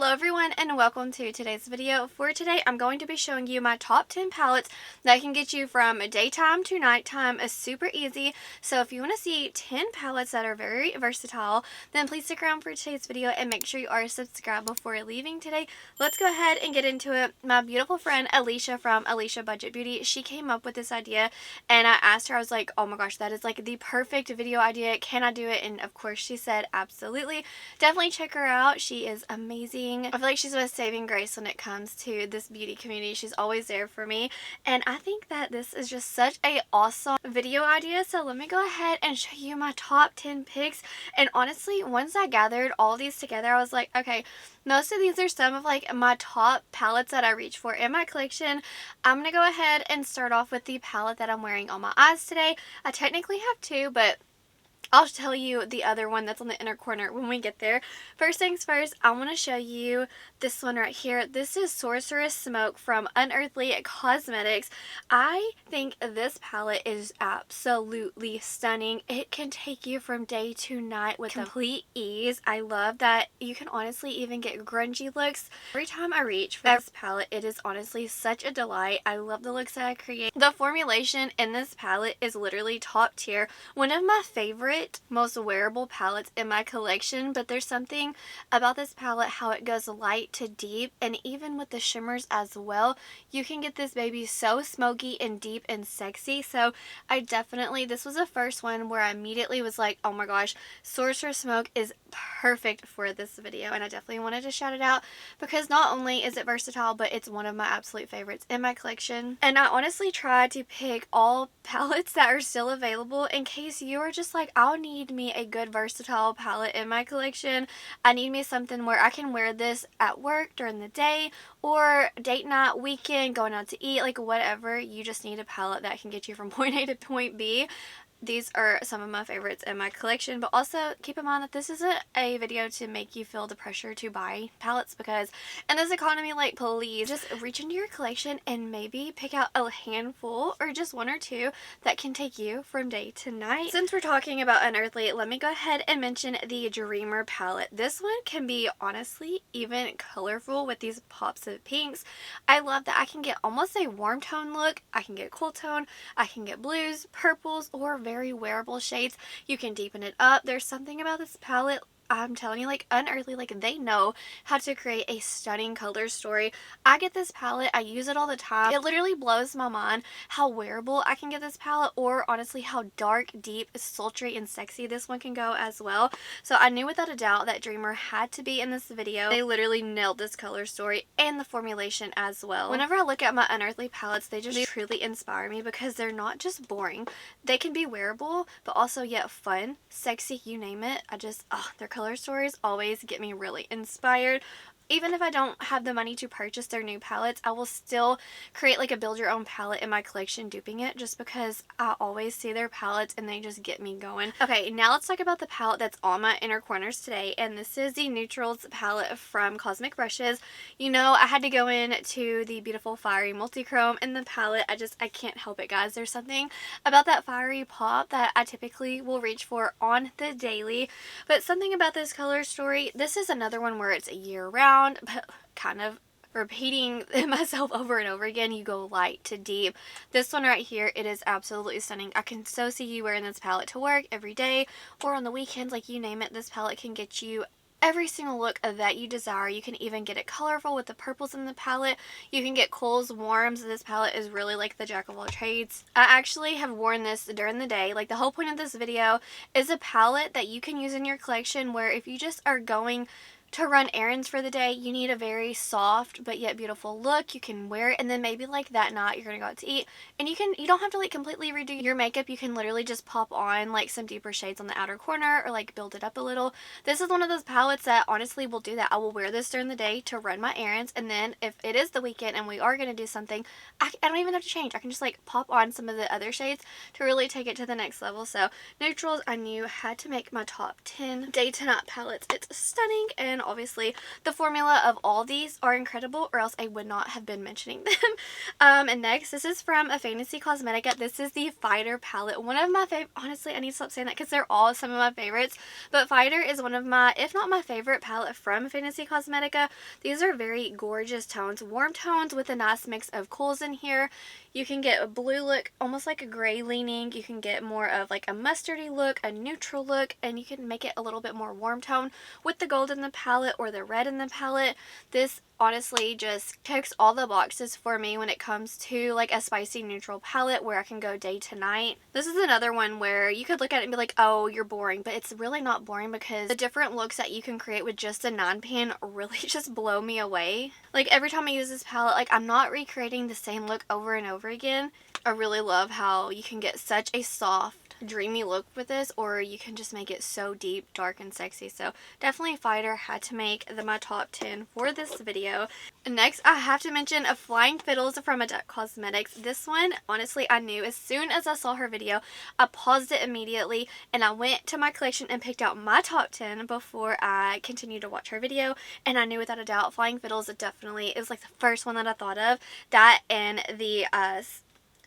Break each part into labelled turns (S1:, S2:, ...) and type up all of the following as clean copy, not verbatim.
S1: Hello everyone and welcome to today's video. For today I'm going to be showing you my top 10 palettes that can get you from daytime to nighttime. It's super easy. So if you want to see 10 palettes that are very versatile, then please stick around for today's video and make sure you are subscribed before leaving today. Let's go ahead and get into it. My beautiful friend Alicia from Alicia Budget Beauty, she came up with this idea and I asked her, I was like, oh my gosh, that is like the perfect video idea. Can I do it? And of course she said absolutely. Definitely check her out. She is amazing. I feel like she's my saving grace when it comes to this beauty community. She's always there for me, and I think that this is just such a awesome video idea. So let me go ahead and show you my top 10 picks. And honestly, once I gathered all these together, I was like, okay, most of these are some of like my top palettes that I reach for in my collection. I'm gonna go ahead and start off with the palette that I'm wearing on my eyes today. I technically have two, but I'll tell you the other one that's on the inner corner when we get there. First things first, I want to show you this one right here. This is Sorcerous Smoke from Unearthly Cosmetics. I think this palette is absolutely stunning. It can take you from day to night with complete ease. I love that you can honestly even get grungy looks. Every time I reach for this palette, it is honestly such a delight. I love the looks that I create. The formulation in this palette is literally top tier. One of my favorite most wearable palettes in my collection, but there's something about this palette, how it goes light to deep, and even with the shimmers as well, you can get this baby so smoky and deep and sexy. So I definitely, this was the first one where I immediately was like, oh my gosh, Sorcerous Smoke is perfect for this video, and I definitely wanted to shout it out because not only is it versatile, but it's one of my absolute favorites in my collection. And I honestly tried to pick all palettes that are still available in case you are just like, I'll need me a good versatile palette in my collection. I need me something where I can wear this at work during the day or date night, weekend, going out to eat, like whatever. You just need a palette that can get you from point A to point B. These are some of my favorites in my collection, but also keep in mind that this isn't a video to make you feel the pressure to buy palettes, because in this economy, like, please just reach into your collection and maybe pick out a handful or just one or two that can take you from day to night. Since we're talking about Unearthly, let me go ahead and mention the Dreamer palette. This one can be honestly even colorful with these pops of pinks. I love that I can get almost a warm tone look, I can get cool tone, I can get blues, purples, or very wearable shades. You can deepen it up. There's something about this palette, I'm telling you, like Unearthly, like they know how to create a stunning color story. I get this palette, I use it all the time. It literally blows my mind how wearable I can get this palette, or honestly how dark, deep, sultry, and sexy this one can go as well. So I knew without a doubt that Dreamer had to be in this video. They literally nailed this color story and the formulation as well. Whenever I look at my Unearthly palettes, they just truly inspire me because they're not just boring. They can be wearable, but also yet fun, sexy, you name it. Their color stories always get me really inspired. Even if I don't have the money to purchase their new palettes, I will still create like a build your own palette in my collection duping it, just because I always see their palettes and they just get me going. Okay, now let's talk about the palette that's on my inner corners today, and this is the Nudetrals palette from Cosmic Brushes. You know, I had to go in to the beautiful fiery multi-chrome in the palette. I can't help it, guys. There's something about that fiery pop that I typically will reach for on the daily, but something about this color story, this is another one where it's year round, but kind of repeating myself over and over again. You go light to deep. This one right here, it is absolutely stunning. I can so see you wearing this palette to work every day or on the weekends, like you name it. This palette can get you every single look that you desire. You can even get it colorful with the purples in the palette. You can get cools, warms. This palette is really like the jack of all trades. I actually have worn this during the day. Like, the whole point of this video is a palette that you can use in your collection where if you just are going to run errands for the day, you need a very soft but yet beautiful look. You can wear it, and then maybe like that night you're gonna go out to eat, and you don't have to like completely redo your makeup. You can literally just pop on like some deeper shades on the outer corner or like build it up a little. This is one of those palettes that honestly will do that. I will wear this during the day to run my errands, and then if it is the weekend and we are gonna do something, I don't even have to change. I can just like pop on some of the other shades to really take it to the next level. So Nudetrals, I knew, had to make my top 10 day to night palettes. It's stunning, and collection. Obviously, the formula of all these are incredible, or else I would not have been mentioning them. And next, this is from a Fantasy Cosmetica. This is the Fighter palette. One of my favorite, honestly, I need to stop saying that because they're all some of my favorites, but Fighter is one of my, if not my favorite palette from Fantasy Cosmetica. These are very gorgeous tones, warm tones with a nice mix of cools in here. You can get a blue look, almost like a gray leaning. You can get more of like a mustardy look, a neutral look, and you can make it a little bit more warm tone with the gold in the palette or the red in the palette. This honestly just checks all the boxes for me when it comes to like a spicy neutral palette where I can go day to night. This is another one where you could look at it and be like, oh, you're boring, but it's really not boring because the different looks that you can create with just a 9-pan really just blow me away. Like every time I use this palette, like I'm not recreating the same look over and over again. I really love how you can get such a soft, dreamy look with this, or you can just make it so deep, dark, and sexy. So definitely Fighter had to make my top 10 for this video. Next, I have to mention a Flying Fiddles from Adept Cosmetics. This one, honestly, I knew as soon as I saw her video, I paused it immediately and I went to my collection and picked out my top 10 before I continued to watch her video. And I knew without a doubt Flying Fiddles definitely, it was like the first one that I thought of. That and the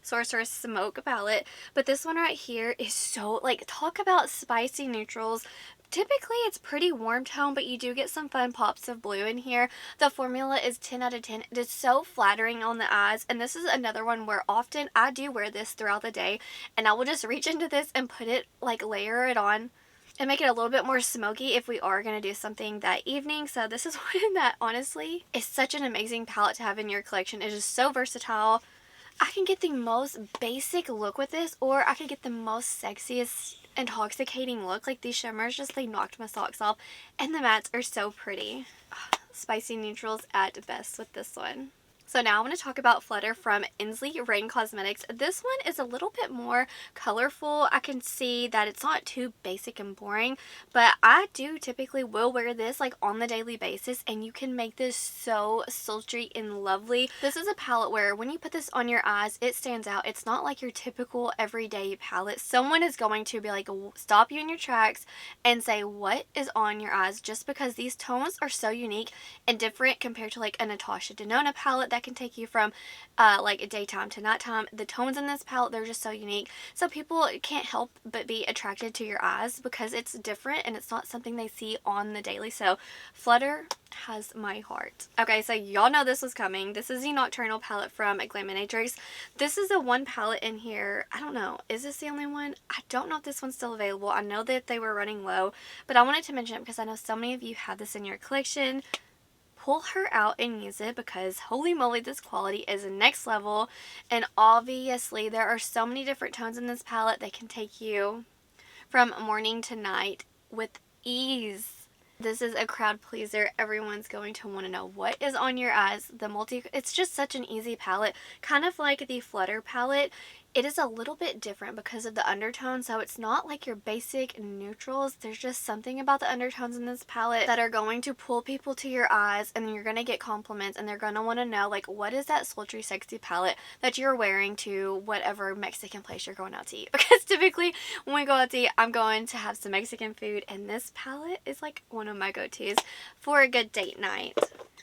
S1: Sorcerous Smoke palette. But this one right here is so, like, talk about spicy neutrals. Typically it's pretty warm tone, but you do get some fun pops of blue in here. The formula is 10 out of 10. It is so flattering on the eyes, and this is another one where often I do wear this throughout the day and I will just reach into this and put it, like, layer it on and make it a little bit more smoky if we are going to do something that evening. So this is one that honestly is such an amazing palette to have in your collection. It is so versatile. I can get the most basic look with this, or I could get the most sexiest, intoxicating look. Like these shimmers just, they knocked my socks off, and the mattes are so pretty. Spicy neutrals at best with this one. So now I want to talk about Flutter from Ensley Rain Cosmetics. This one is a little bit more colorful. I can see that it's not too basic and boring, but I do typically will wear this like on the daily basis, and you can make this so sultry and lovely. This is a palette where when you put this on your eyes, it stands out. It's not like your typical everyday palette. Someone is going to be like, stop you in your tracks and say, what is on your eyes? Just because these tones are so unique and different compared to like a Natasha Denona palette that can take you from like daytime to nighttime. The tones in this palette, they're just so unique. So people can't help but be attracted to your eyes because it's different and it's not something they see on the daily. So Flutter has my heart. Okay, so y'all know this was coming. This is the Nocturnal palette from Glaminatrix. This is the one palette in here. I don't know. Is this the only one? I don't know if this one's still available. I know that they were running low, but I wanted to mention it because I know so many of you have this in your collection. Pull her out and use it because holy moly, this quality is next level. And obviously there are so many different tones in this palette that can take you from morning to night with ease. This is a crowd pleaser. Everyone's going to want to know what is on your eyes. It's just such an easy palette, kind of like the Flutter palette. It is a little bit different because of the undertones, so it's not like your basic neutrals. There's just something about the undertones in this palette that are going to pull people to your eyes, and then you're going to get compliments, and they're going to want to know, like, what is that sultry, sexy palette that you're wearing to whatever Mexican place you're going out to eat? Because typically when we go out to eat, I'm going to have some Mexican food, and this palette is like one of my go-tos for a good date night.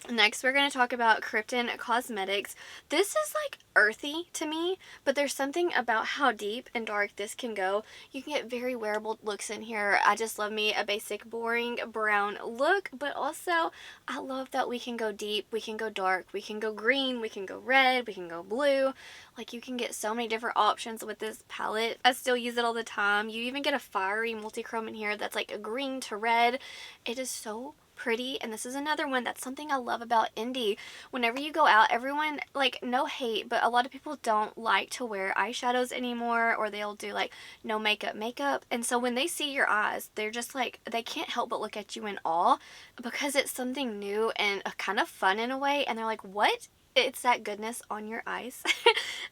S1: Next, we're going to talk about Kryptein Cosmetics. This is like earthy to me, but there's something about how deep and dark this can go. You can get very wearable looks in here. I just love me a basic boring brown look, but also I love that we can go deep, we can go dark, we can go green, we can go red, we can go blue. Like, you can get so many different options with this palette. I still use it all the time. You even get a fiery multi-chrome in here that's like a green to red. It is so pretty, and this is another one that's something I love about indie. Whenever you go out, everyone, like, no hate, but a lot of people don't like to wear eyeshadows anymore, or they'll do like no makeup, and so when they see your eyes, they're just like, they can't help but look at you in awe because it's something new and kind of fun in a way, and they're like, what? It's that goodness on your eyes.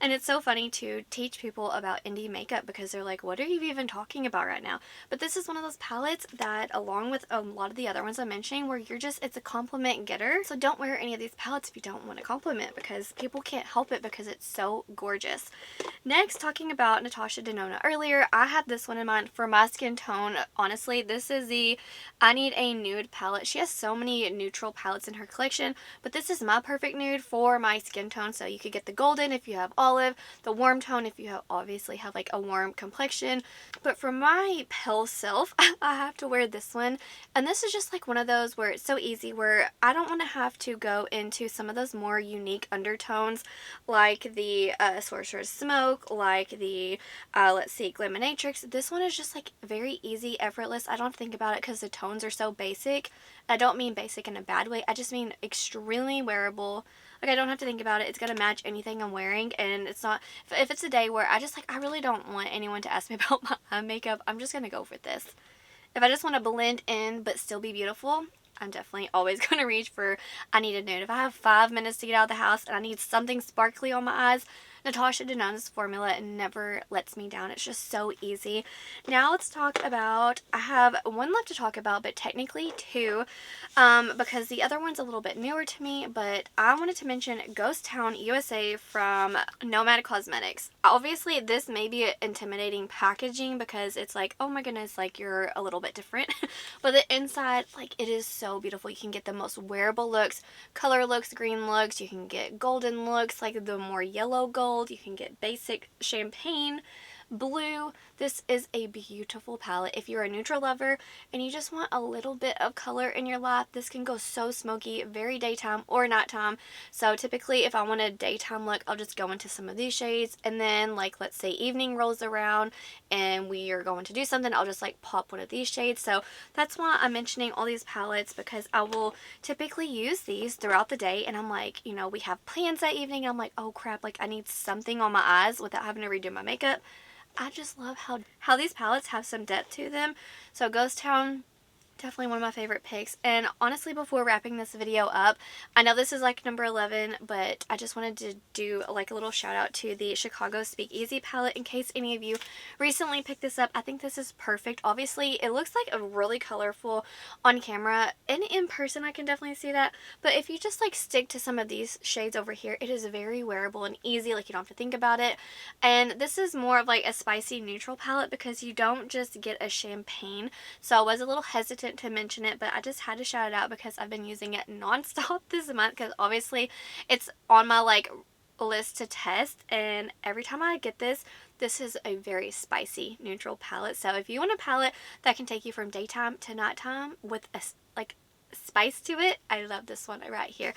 S1: And it's so funny to teach people about indie makeup because they're like, what are you even talking about right now? But this is one of those palettes that, along with a lot of the other ones I'm mentioning, where it's a compliment getter. So don't wear any of these palettes if you don't want a compliment, because people can't help it because it's so gorgeous. Next, talking about Natasha Denona earlier, I had this one in mind for my skin tone. Honestly, this is the I Need a Nude palette. She has so many neutral palettes in her collection, but this is my perfect nude for my skin tone. So you could get the golden if you have olive, the warm tone if you obviously have like a warm complexion. But for my pale self, I have to wear this one. And this is just like one of those where it's so easy, where I don't want to have to go into some of those more unique undertones like the Sorcerous Smoke, like the, let's see, Glaminatrix. This one is just like very easy, effortless. I don't have to think about it because the tones are so basic. I don't mean basic in a bad way. I just mean extremely wearable. Like, I don't have to think about it. It's going to match anything I'm wearing. And it's not, if it's a day where I really don't want anyone to ask me about my eye makeup, I'm just going to go for this. If I just want to blend in but still be beautiful, I'm definitely always going to reach for I Need a Nude. If I have 5 minutes to get out of the house and I need something sparkly on my eyes, Natasha Denona's formula never lets me down. It's just so easy. Now let's talk about, I have one left to talk about, but technically two, because the other one's a little bit newer to me, but I wanted to mention Ghost Town USA from Nomad Cosmetics. Obviously, this may be intimidating packaging because it's like, oh my goodness, like you're a little bit different. But the inside, like, it is so beautiful. You can get the most wearable looks, color looks, green looks. You can get golden looks, like the more yellow gold. You can get basic champagne, blue. This is a beautiful palette. If you're a neutral lover and you just want a little bit of color in your life, this can go so smoky, very daytime or nighttime. So typically if I want a daytime look, I'll just go into some of these shades, and then like let's say evening rolls around and we are going to do something, I'll just like pop one of these shades. So that's why I'm mentioning all these palettes, because I will typically use these throughout the day, and I'm like, you know, we have plans that evening, and I'm like, oh crap, like I need something on my eyes without having to redo my makeup. I just love how these palettes have some depth to them. So Ghost Town, definitely one of my favorite picks. And honestly, before wrapping this video up, I know this is like number 11, but I just wanted to do like a little shout out to the Chicago Speakeasy palette in case any of you recently picked this up. I think this is perfect. Obviously, it looks like a really colorful on camera, and in person I can definitely see that. But if you just like stick to some of these shades over here, it is very wearable and easy. Like, you don't have to think about it. And this is more of like a spicy neutral palette because you don't just get a champagne. So I was a little hesitant to mention it, but I just had to shout it out because I've been using it non-stop this month, because obviously it's on my like list to test, and every time I get this is a very spicy neutral palette. So if you want a palette that can take you from daytime to nighttime with a like spice to it, I love this one right here.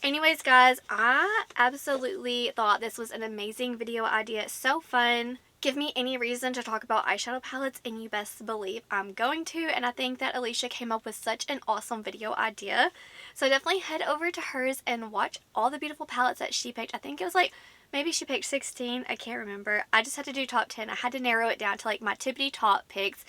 S1: Anyways guys, I absolutely thought this was an amazing video idea. So fun. Give me any reason to talk about eyeshadow palettes and you best believe I'm going to, and I think that Alicia came up with such an awesome video idea. So definitely head over to hers and watch all the beautiful palettes that she picked. I think it was like, maybe she picked 16, I can't remember. I just had to do top 10. I had to narrow it down to like my tippity top picks.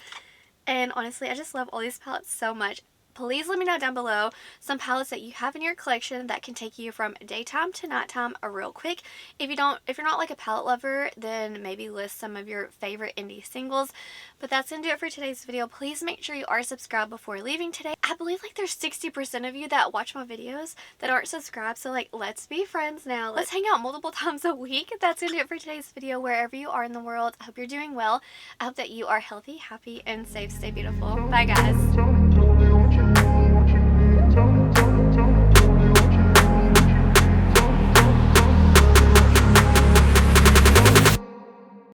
S1: And honestly, I just love all these palettes so much. Please let me know down below some palettes that you have in your collection that can take you from daytime to nighttime real quick. If you're not like a palette lover, then maybe list some of your favorite indie singles. But that's gonna do it for today's video. Please make sure you are subscribed before leaving today. I believe like there's 60% of you that watch my videos that aren't subscribed, so like let's be friends now. Let's hang out multiple times a week. That's gonna do it for today's video. Wherever you are in the world, I hope you're doing well. I hope that you are healthy, happy, and safe. Stay beautiful. Bye guys.